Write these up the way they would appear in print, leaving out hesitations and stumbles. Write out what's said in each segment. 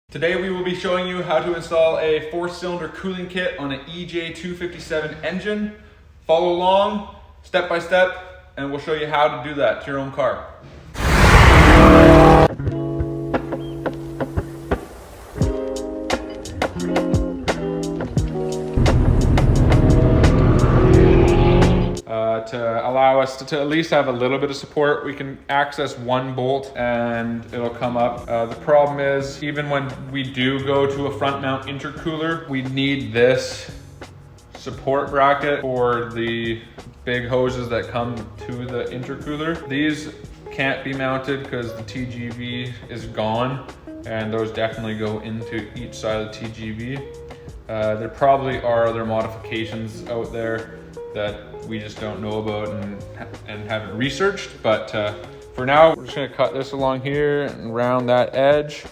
Today we will be showing you how to install a 4-cylinder cooling kit on an EJ257 engine. Follow along step by step and we'll show you how to do that to your own car. To allow us to at least have a little bit of support, we can access one bolt and it'll come up. The problem is, even when we do go to a front mount intercooler, we need this support bracket for the big hoses that come to the intercooler. These can't be mounted because the TGV is gone, and those definitely go into each side of the TGV. There probably are other modifications out there that we just don't know about and haven't researched, but for now we're just going to cut this along here and round that edge,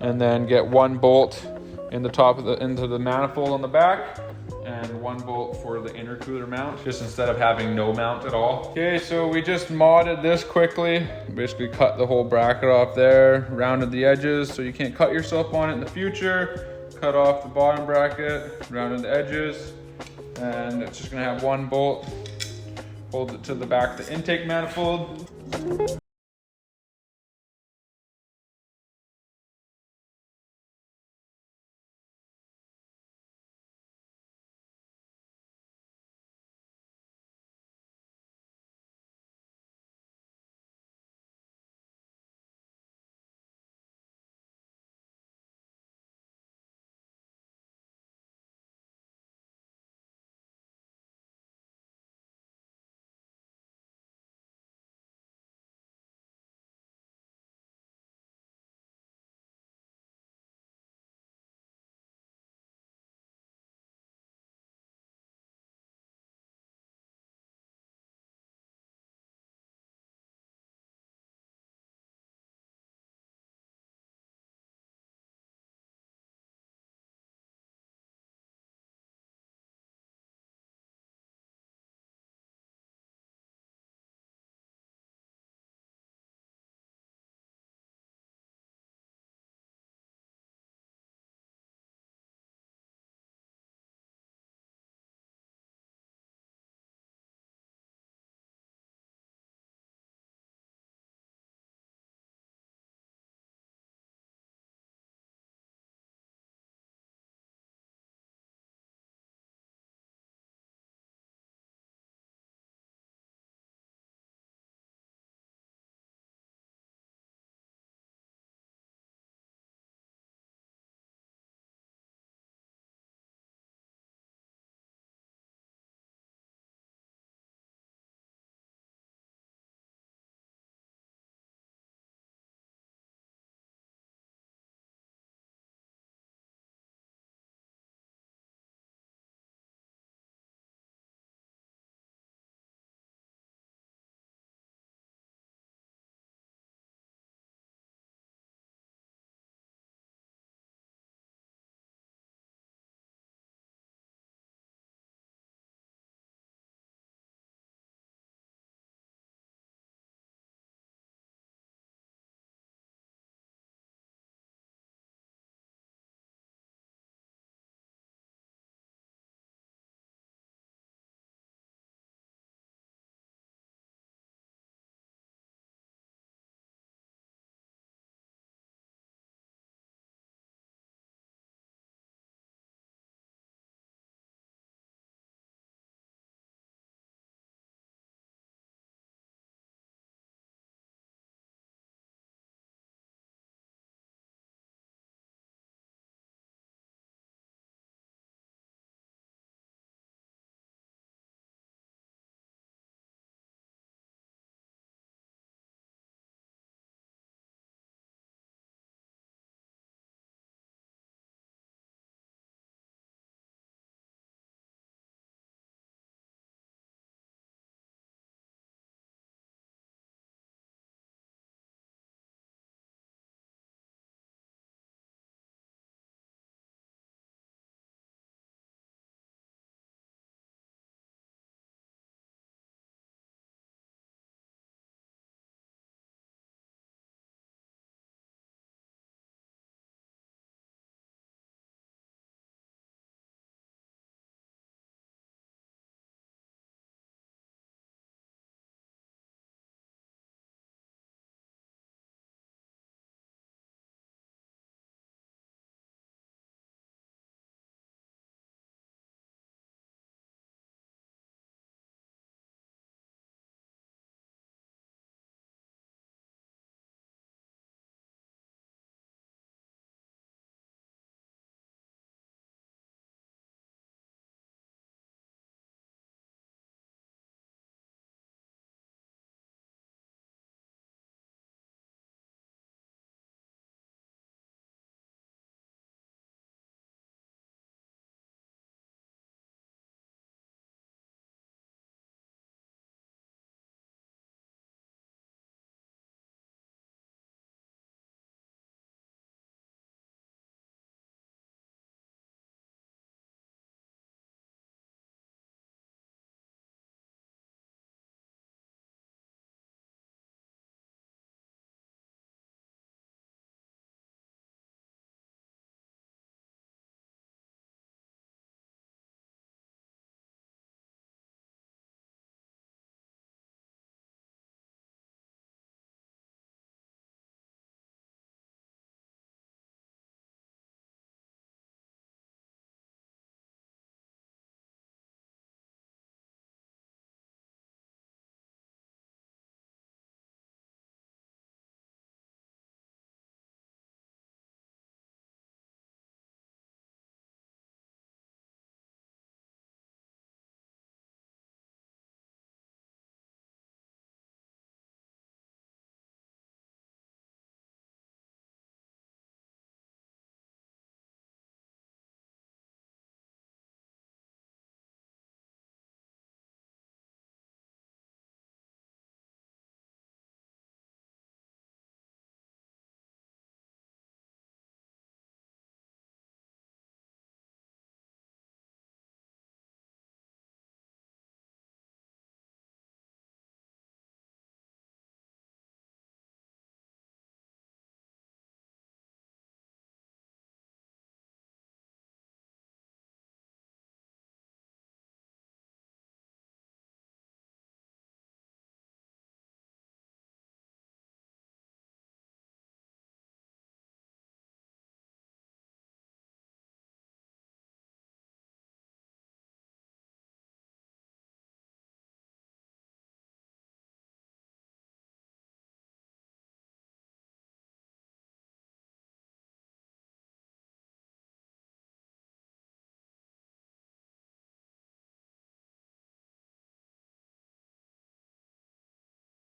and then get one bolt in the top of into the manifold on the back, and one bolt for the intercooler mount, just instead of having no mount at all. Okay, so we just modded this quickly. Basically cut the whole bracket off there, rounded the edges so you can't cut yourself on it in the future. Cut off the bottom bracket, rounded the edges, and it's just gonna have one bolt. Hold it to the back of the intake manifold.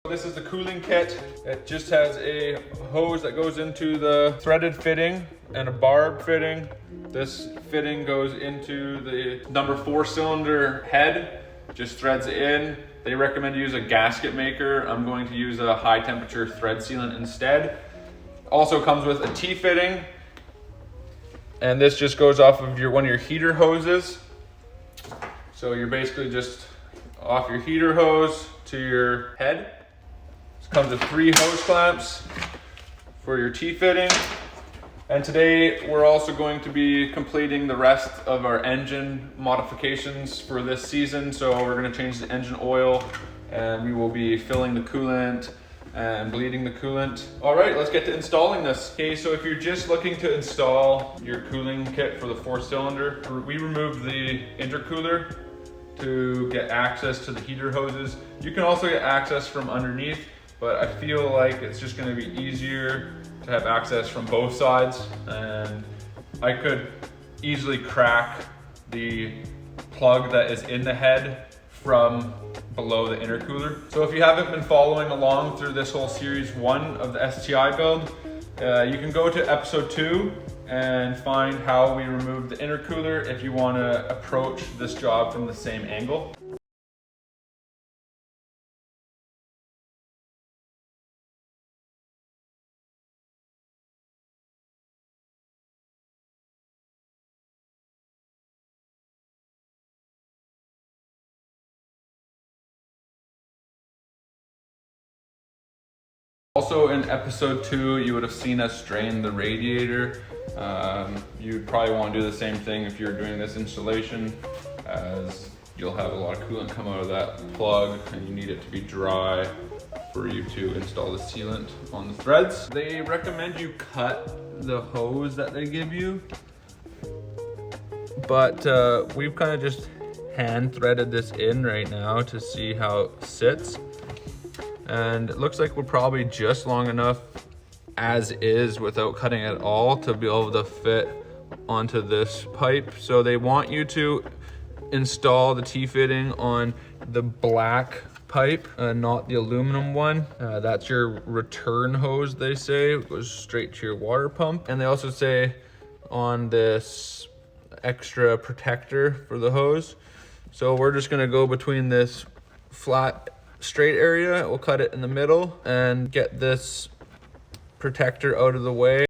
This is the cooling kit. It just has a hose that goes into the threaded fitting and a barb fitting. This fitting goes into the number 4 cylinder head, just threads it in. They recommend you use a gasket maker. I'm going to use a high temperature thread sealant instead. Also comes with a T-fitting, and this just goes off of one of your heater hoses. So you're basically just off your heater hose to your head. This comes with 3 hose clamps for your T-fitting. And today we're also going to be completing the rest of our engine modifications for this season. So we're going to change the engine oil, and we will be filling the coolant and bleeding the coolant. All right, let's get to installing this. Okay, so if you're just looking to install your cooling kit for the 4-cylinder, we removed the intercooler to get access to the heater hoses. You can also get access from underneath, but I feel like it's just gonna be easier to have access from both sides, and I could easily crack the plug that is in the head from below the intercooler. So if you haven't been following along through this whole series 1 of the STI build, you can go to episode 2 and find how we removed the intercooler if you want to approach this job from the same angle. Also in episode 2, you would have seen us drain the radiator. You'd probably want to do the same thing if you're doing this installation, as you'll have a lot of coolant come out of that plug and you need it to be dry for you to install the sealant on the threads. They recommend you cut the hose that they give you, but we've kind of just hand threaded this in right now to see how it sits. And it looks like we're probably just long enough as is without cutting at all to be able to fit onto this pipe. So they want you to install the T-fitting on the black pipe, not the aluminum one. That's your return hose, they say. It goes straight to your water pump. And they also say on this extra protector for the hose. So we're just gonna go between this flat straight area, we'll cut it in the middle and get this protector out of the way.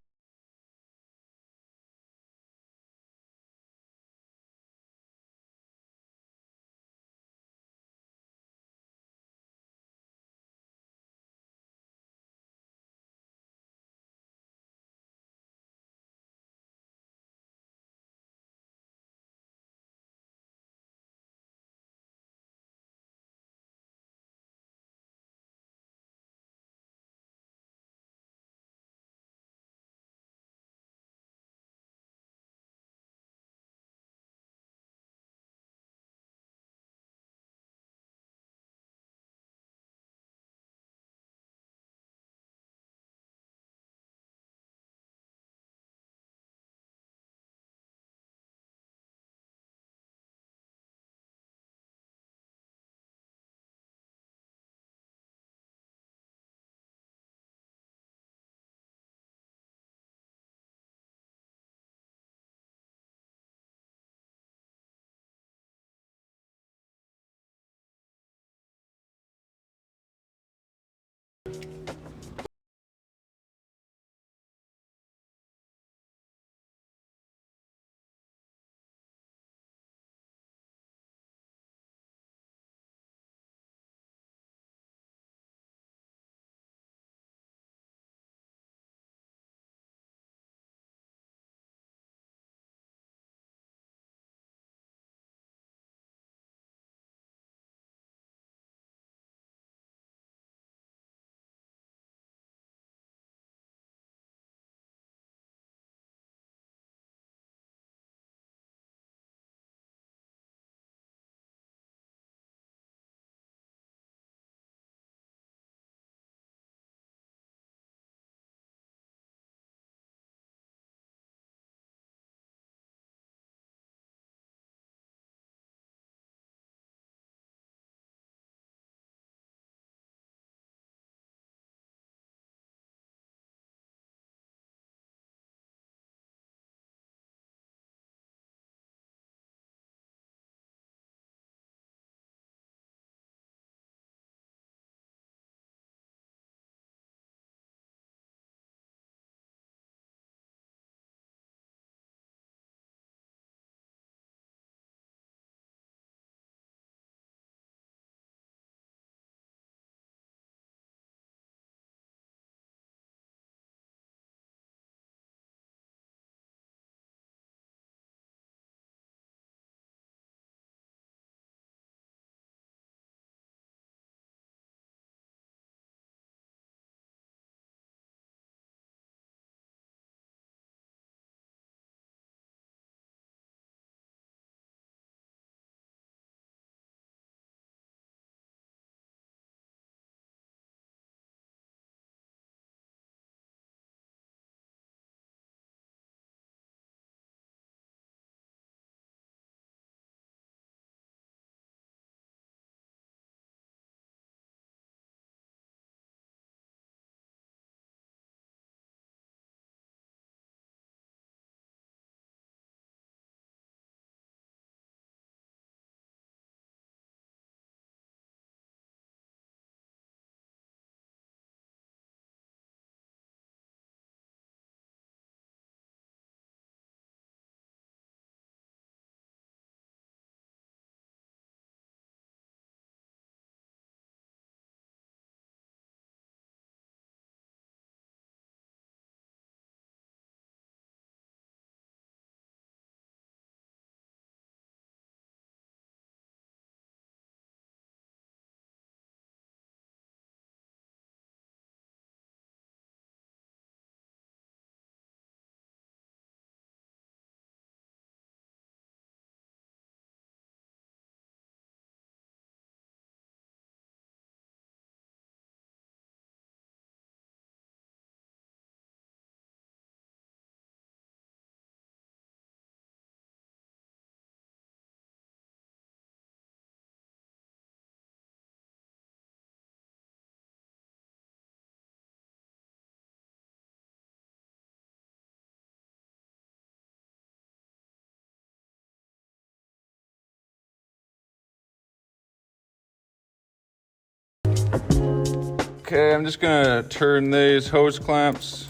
Okay, I'm just gonna turn these hose clamps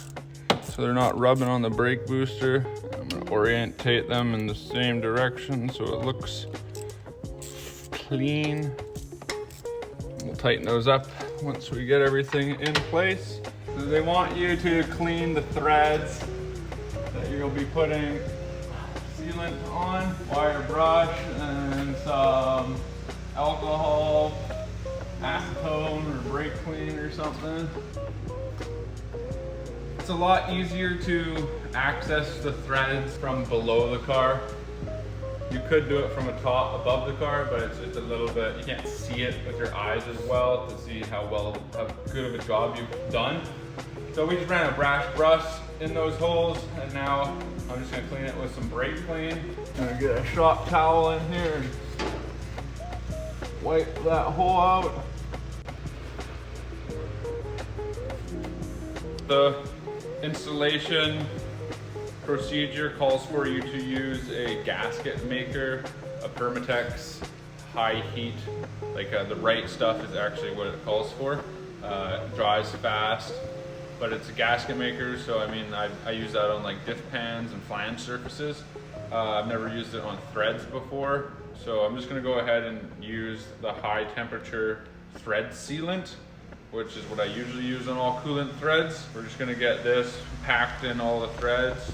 so they're not rubbing on the brake booster. I'm gonna orientate them in the same direction so it looks clean. We'll tighten those up once we get everything in place. So they want you to clean the threads that you'll be putting sealant on, wire brush, and some alcohol, acetone, or brake clean or something. It's a lot easier to access the threads from below the car. You could do it from above the car, but it's a little bit, you can't see it with your eyes as well to see how good of a job you've done. So we just ran a brush in those holes, and now I'm just gonna clean it with some brake clean. I'm gonna get a shop towel in here and wipe that hole out. The installation procedure calls for you to use a gasket maker, a Permatex high heat, like the right stuff is actually what it calls for. It dries fast, but it's a gasket maker, so I mean, I use that on like diff pans and flange surfaces. I've never used it on threads before, so I'm just gonna go ahead and use the high temperature thread sealant, which is what I usually use on all coolant threads. We're just gonna get this packed in all the threads.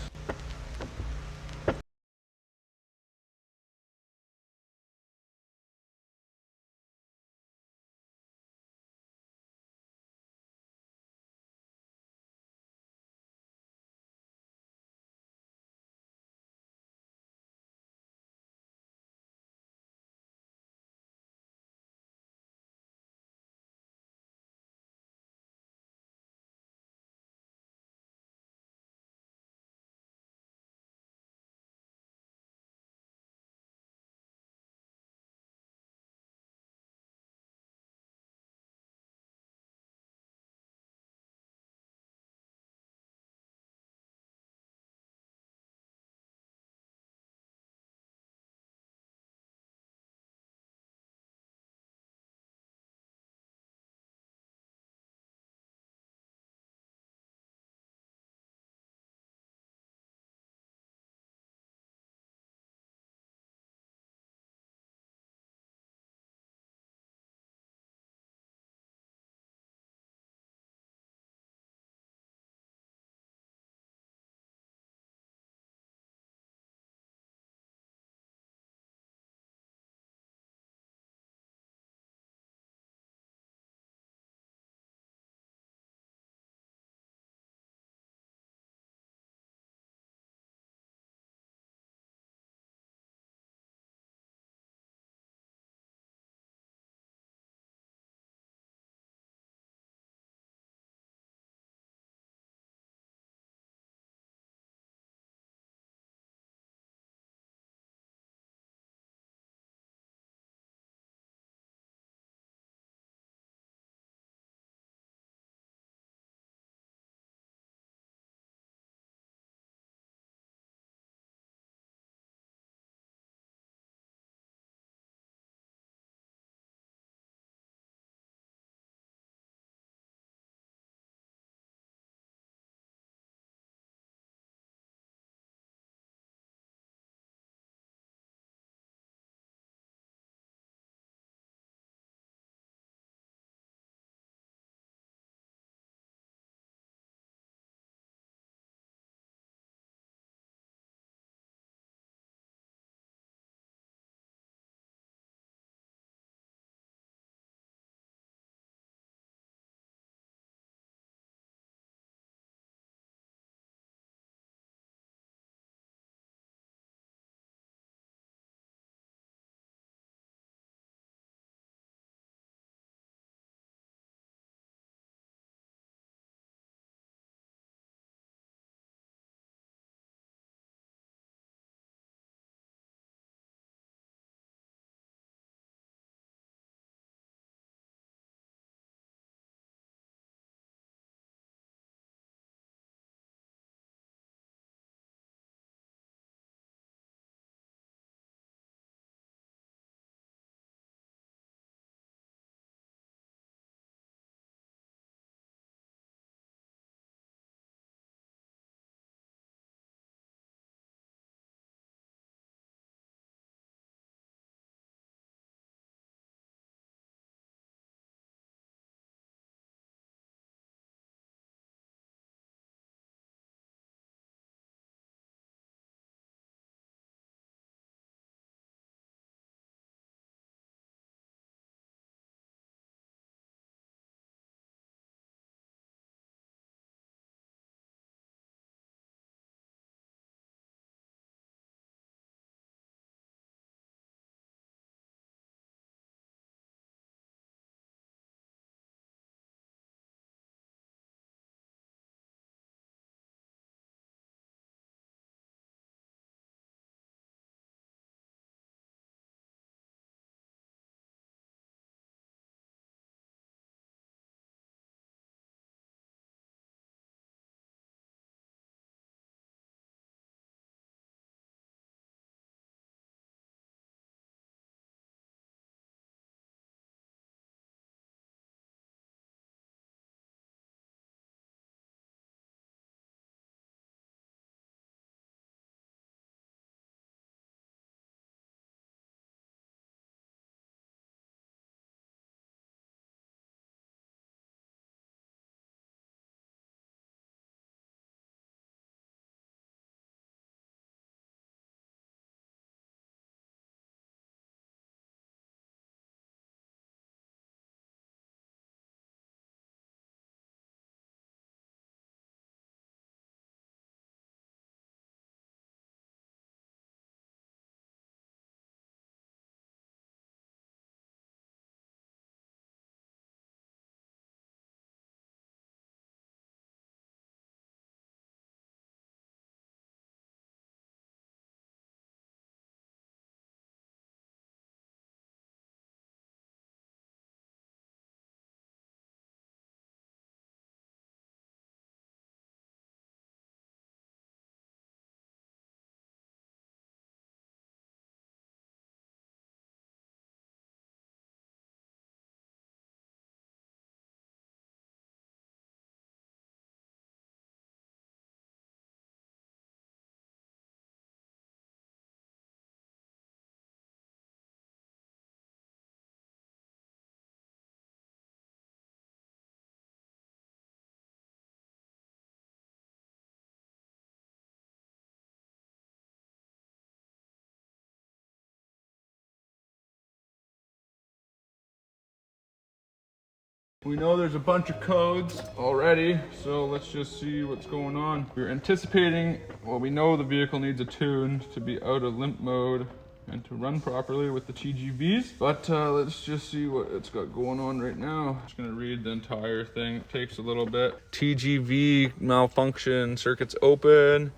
We know there's a bunch of codes already, so let's just see what's going on. We're anticipating, well, we know the vehicle needs a tune to be out of limp mode and to run properly with the TGVs, but let's just see what it's got going on right now. Just gonna read the entire thing. It takes a little bit. TGV malfunction, circuits open,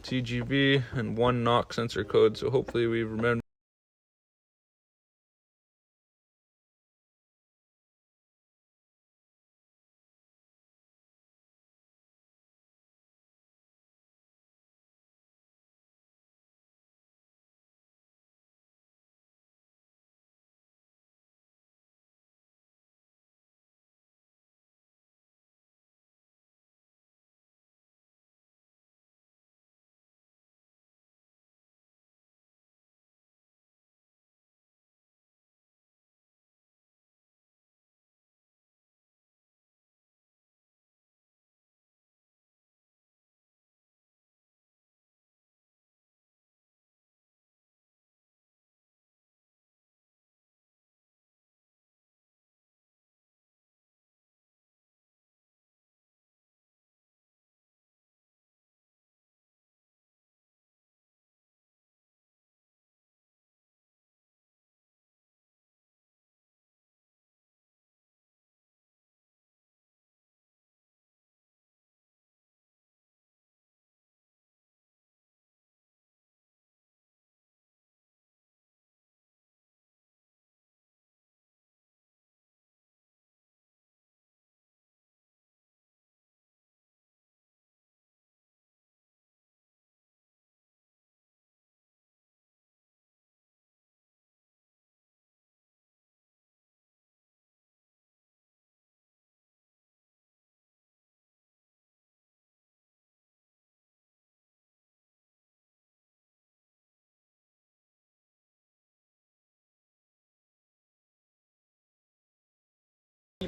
TGV, and 1 knock sensor code, so hopefully we remember.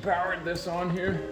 Powered this on here.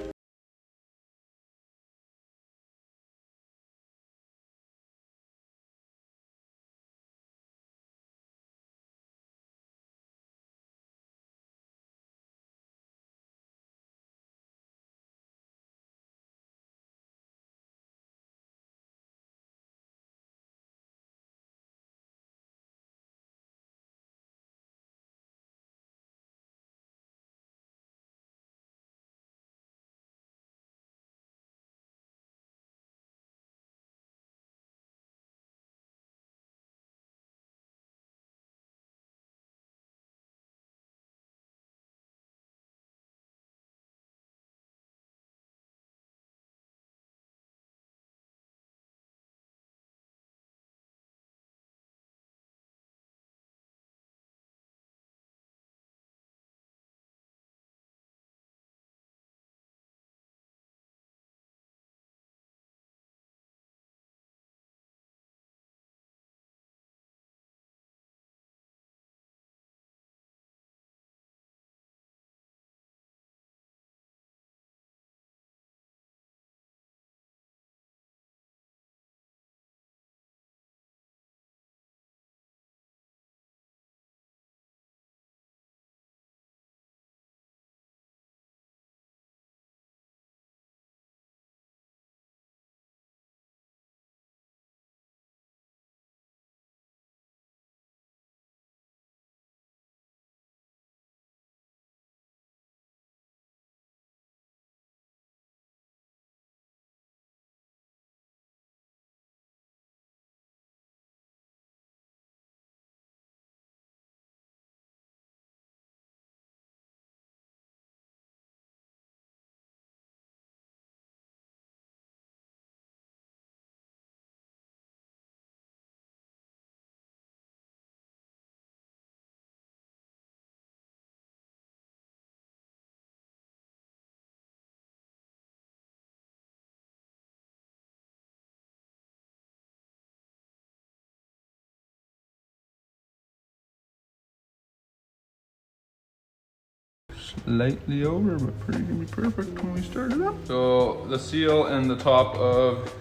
Slightly over, but pretty gonna be perfect when we start it up. So the seal and the top of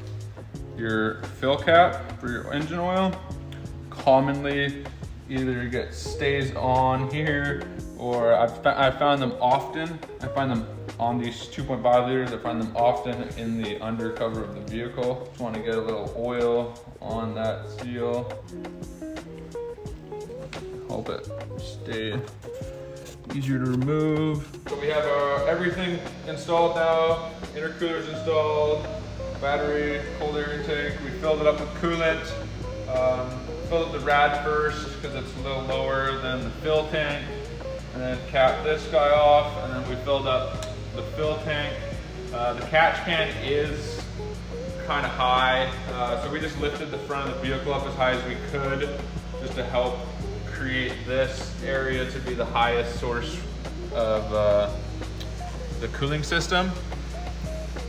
your fill cap for your engine oil commonly either stays on here, or I found them often. I find them on these 2.5 liters. I find them often in the undercover of the vehicle. Just want to get a little oil on that seal. Help it stay easier to remove. So we have everything installed now. Intercooler's installed, battery, cold air intake. We filled it up with coolant. Filled up the rad first because it's a little lower than the fill tank. And then capped this guy off, and then we filled up the fill tank. The catch can is kind of high, so we just lifted the front of the vehicle up as high as we could just to help create this area to be the highest source of the cooling system.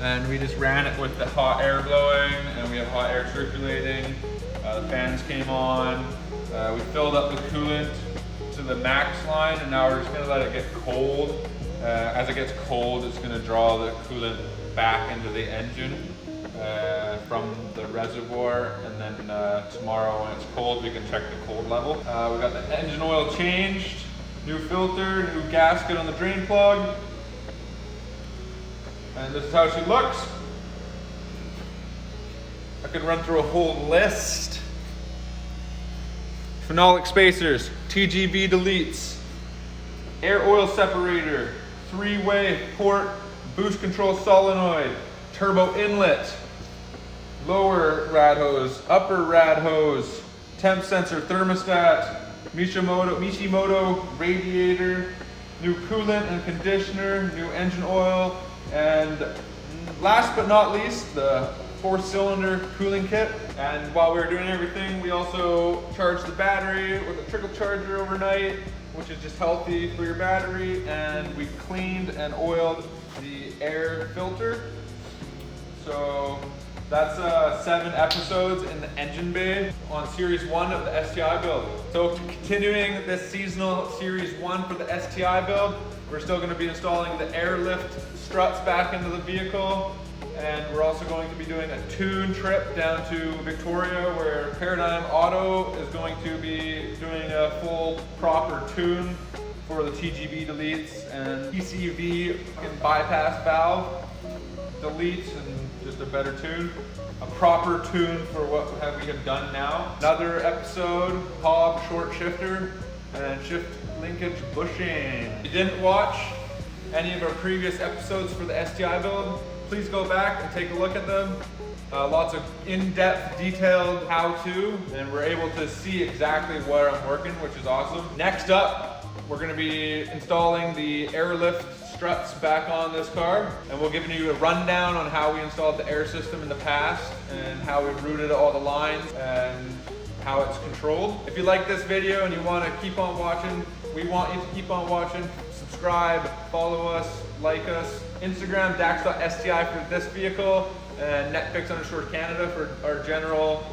And we just ran it with the hot air blowing, and we have hot air circulating. The fans came on. We filled up the coolant to the max line, and now we're just gonna let it get cold. As it gets cold, it's gonna draw the coolant back into the engine from the reservoir, and then tomorrow when it's cold, we can check the cold level. We got the engine oil changed, new filter, new gasket on the drain plug, and this is how she looks. I could run through a whole list. Phenolic spacers, TGV deletes, air oil separator, 3-way port boost control solenoid, turbo inlet, lower rad hose, upper rad hose, temp sensor thermostat, Mishimoto radiator, new coolant and conditioner, new engine oil, and last but not least, the 4-cylinder cooling kit. And while we were doing everything, we also charged the battery with a trickle charger overnight, which is just healthy for your battery, and we cleaned and oiled the air filter. So that's 7 episodes in the engine bay on Series 1 of the STI build. So continuing this seasonal Series 1 for the STI build, we're still going to be installing the airlift struts back into the vehicle. And we're also going to be doing a tune trip down to Victoria, where Paradigm Auto is going to be doing a full proper tune for the TGV deletes and PCV and bypass valve deletes, and just a better tune. A proper tune for what we have done now. Another episode, Hob short shifter and shift linkage bushing. If you didn't watch any of our previous episodes for the STI build, please go back and take a look at them. Lots of in-depth, detailed how-to, and we're able to see exactly where I'm working, which is awesome. Next up, we're gonna be installing the airlift struts back on this car, and we'll give you a rundown on how we installed the air system in the past and how we routed all the lines and how it's controlled. If you like this video and you want to keep on watching, we want you to keep on watching. Subscribe, follow us, like us. Instagram, dax.sti for this vehicle, and Netfix_Canada for our general